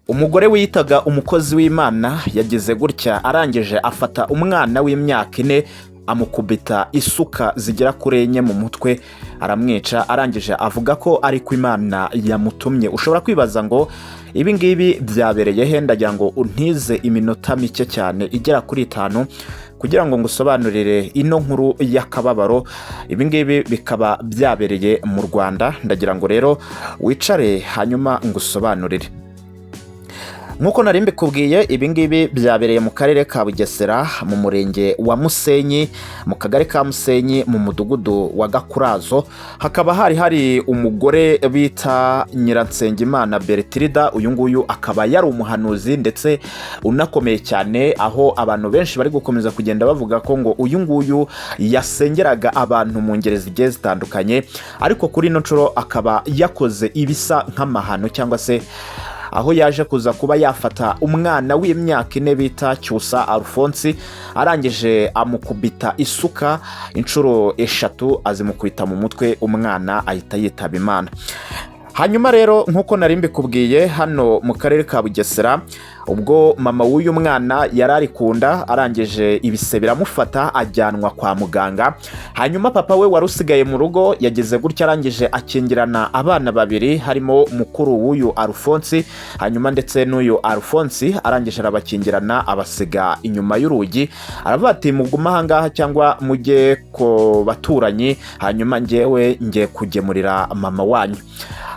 Umugore wiyitaga umukozi w'Imana yagize gutya arangije afata umwana w'imyaka 4 amukubita isuka zigera kuri 4 mu mutwe aramwica. Arangije avuga ko ari ku Imana yamutumye. Ushobora kwibaza ngo ibi ngibi byabereye he? Ndagira ngo untize iminota mike cyane igera kuri 5 kugira ngo ngusobanurire ino nkuru y'akababaro. Ibi ngibi bikaba byabereye mu Rwanda. Ndagira ngo rero wicare hanyuma ngusobanurire. Nkuko nari mbikubwiye, ibi ngibi byabereye mu karere ka Bugesera, mu murenge wa Musenyi, mu kagari ka Musenyi, mu mudugudu wa Gakurazo. Hakaba hari umugore bita Nyiransengimana Bertrida. Uyu nguyu akaba yari umuhanuzi ndetse unakomeye cyane, aho abantu benshi bari gukomeza kugenda bavuga ko ngo uyu nguyu yasengeraga abantu mu ngeri zigiye zitandukanye, ariko kuri ino nshuro akaba yakoze ibisa nk'amahano, cyangwa se aho yaje kuza kuba yafata umwana w'imyaka 4 bita Cyusa Alphonse, arangije amukubita isuka inshuro 3 azimukubita mu mutwe, umwana ahita yitaba Imana. Hanyuma rero nkuko nari mbikubwiye, hano mu karere ka Bugesera, ubwo mama w'uyu mwana yarari kunda, arangije ibise biramufata ajyanwa kwa muganga. Hanyuma papa we warusigaye mu rugo yagize gutya, arangije akingirana abana 2, harimo mukuru w'uyu Alphonse, hanyuma ndetse n'uyu Alphonse arangije arabakingirana abasiga inyuma y'urugi. Aravuga ati muguma ahangaha cyangwa mujye ko baturanyi, hanyuma ngewe ngiye kugemurira mama wanyu.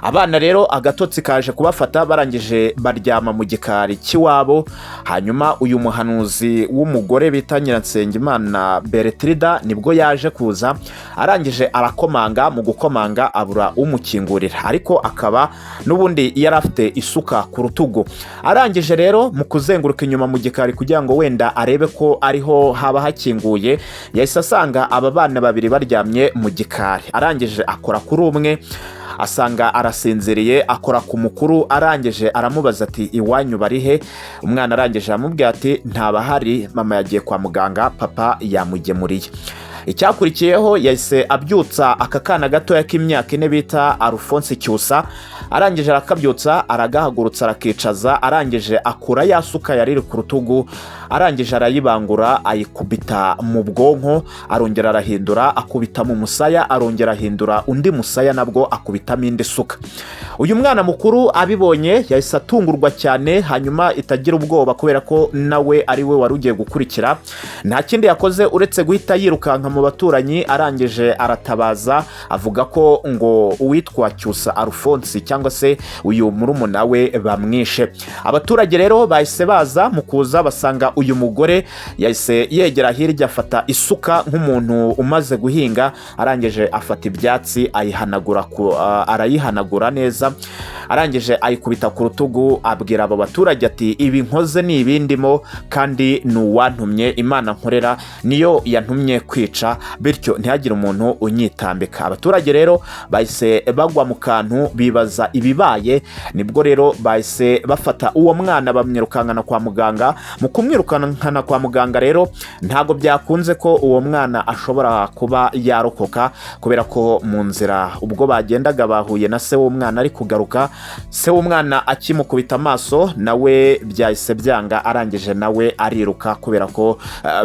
Abana rero agatotsi kaje kubafata, barangije baryama mu gikari cy'iwabo. Hanyuma uyu muhanuzi w'umugore bita Nyiransengimana Bertrida nibwo yaje kuza, arangije arakomanga. Mu gukomanga abura umukingurira, ariko akaba n'ubundi yari afite isuka ku rutugu. Arangije rero mu kuzenguruka inyuma mu gikari kugira ngo wenda arebe ko ariho haba hakinguye, yahise asanga aba bana 2 baryamye mu gikari. Arangije akora kuri umwe, asanga arasinziriye, akora ku mukuru. Arangije aramubaza ati iwanyu barihe? Umwana arangije amubwira ati ntabahari, mama yagiye kwa muganga, papa yamugemuriye. Icyakurikiyeho yahise abyutsa aka kana gatoya k'imyaka 4 bita Alphonse Cyusa. Arangije arakabyutsa, aragahagurutsa, arakicaza. Arangije akura yasuka yari ku rutugu, arangije arayibangura, ayikubita mu bwonko, arongera arahindura, akubita mu musaya, arongera ahindura undi musaya, nabwo akubitamo indi suka. Uyu mwana mukuru abibonye yahise atungurwa cyane, hanyuma itagira ubwoba kubera ko nawe ari we wari ugiye gukurikira. Nta kindi yakoze uretse guhita yirukanka mu baturanyi. Arangije aratabaza, avuga ko ngo uwitwa Cyusa Alphonse cyangwa se uyu murumuna we bamwishe. Abaturage rero bahise baza, mu kuza basanga uyu mugore yahise yegera hirya, afata isuka nk'umuntu umaze guhinga. Arangije afata ibyatsi arayihanagura neza, arangije ayikubita ku rutugu. Abwira abo baturage ati ibi nkoze ni ibindimo, kandi ni uwantumye, Imana nkorera niyo yantumye kwica, bityo ntihagire umuntu unyitambika. Abaturage rero bahise bagwa mu kantu, bibaza ibibaye. Nibwo rero bahise bafata uwo mwana bamwirukankana kwa muganga. Mu kumwirukankana kwa muganga rero ntago byakunze ko uwo mwana ashobora kuba yarokoka, kubera ko mu nzira ubwo bagendaga bahuye na se w'umwana ari kugaruka. Se w'umwana akimukubita amaso nawe byahise byanga, arangije nawe ariruka kubera ko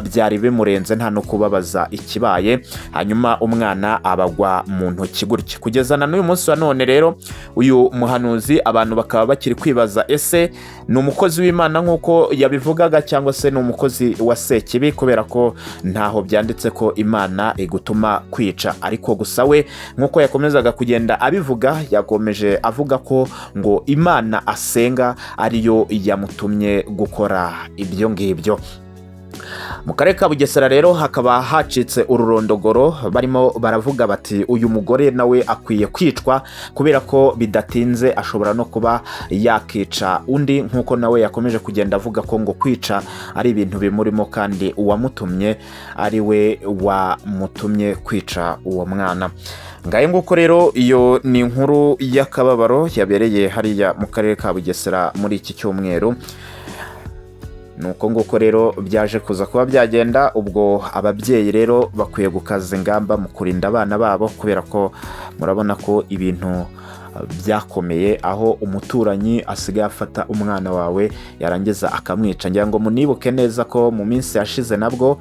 byari bimurenze nta no kubabaza ikibaye. Hanyuma umwana abagwa mu ntoki gutya. Kugeza na n'uyu munsi wa none rero uyu muhanuzi abantu bakaba bakiri kwibaza, ese ni umukozi w'Imana nk'uko yabivugaga cyangwa se ni umukozi wa Sekibi, kubera ko ntaho byanditse ko Imana igutuma kwica. Ariko gusa we nk'uko yakomezaga kugenda abivuga, yakomeje avuga ko ngo Imana asenga ariyo yamutumye gukora ibyo ngibyo. Mu karere ka Bugesera rero hakaba hacitse ururondogoro, barimo baravuga bati uyu mugore nawe akwiye kwicwa, kubera ko bidatinze ashobora no kuba yakica undi, nkuko nawe yakomeje kugenda avuga ko ngo kwica ari ibintu bimurimo, kandi uwamutumye ari we wamutumye kwica uwo mwana. Ngaye nguko rero iyo ni inkuru y'akababaro yabereye hariya mu karere ka Bugesera muri iki cyumweru. Nuko nguko rero byaje kuza kuba byagenda. Ubwo ababyeyi rero bakwiye gukaza ingamba mu kurinda abana babo, kubera ko murabona ko ibintu byakomeye, aho umuturanyi asigaye afata umwana wawe yarangiza akamwica. Ngira ngo munibuke neza ko mu minsi yashize nabwo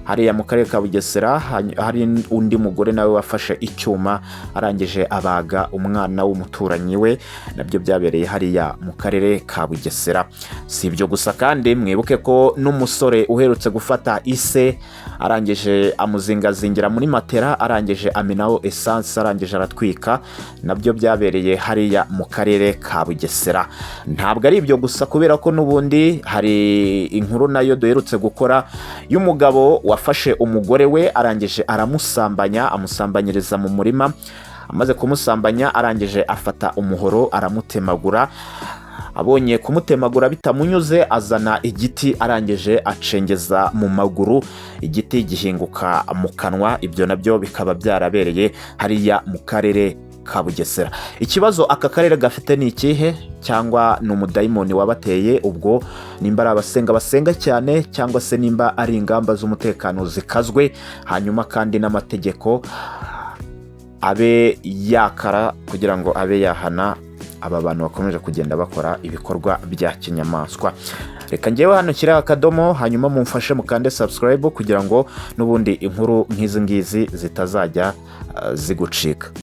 hariya mu karere ka Bugesera hari undi mugore nawe wafashe icyuma arangije abaga umwana w'umuturanyi we, nabyo byabereye hariya mu karere ka Bugesera. Si ibyo gusa kandi mwibuke ko n'umusore uherutse gufata ise arangije amuzingazingira muri matera, arangije aminaho essence, arangije aratwika, nabyo byabereye hariya mu karere ka Bugesera. Ntabwo ari ibyo gusa, kubera ko n'ubundi hari inkuru nayo duherutse gukora y'umugabo wafashe umugore we arangije amusambanyiriza mu murima. Amaze kumusambanya arangije afata umuhoro aramutemagura. Abonye kumutemagura bitamunyuze azana igiti arangije acengeza mu maguru, igiti gihinguka mu kanwa. Ibyo nabyo bikaba byarabereye hariya mu karere ka Bugesera. Ikibazo aka karere gafite ni ikihe? Cyangwa ni umudayimoni wabateye? Ubwo nimba ari abasenga basenga cyane, cyangwa se nimba ari ingamba z'umutekano zikazwe, hanyuma kandi n'amategeko abe yakara kugira ngo abe yahana aba bantu bakomeje kugenda bakora ibikorwa bya kinyamaswa. Reka ngewe hano kiriho akadomo, hanyuma mumfashe mukande subscribe kugira ngo n'ubundi inkuru nk'izi ngizi zitazajya zigucika.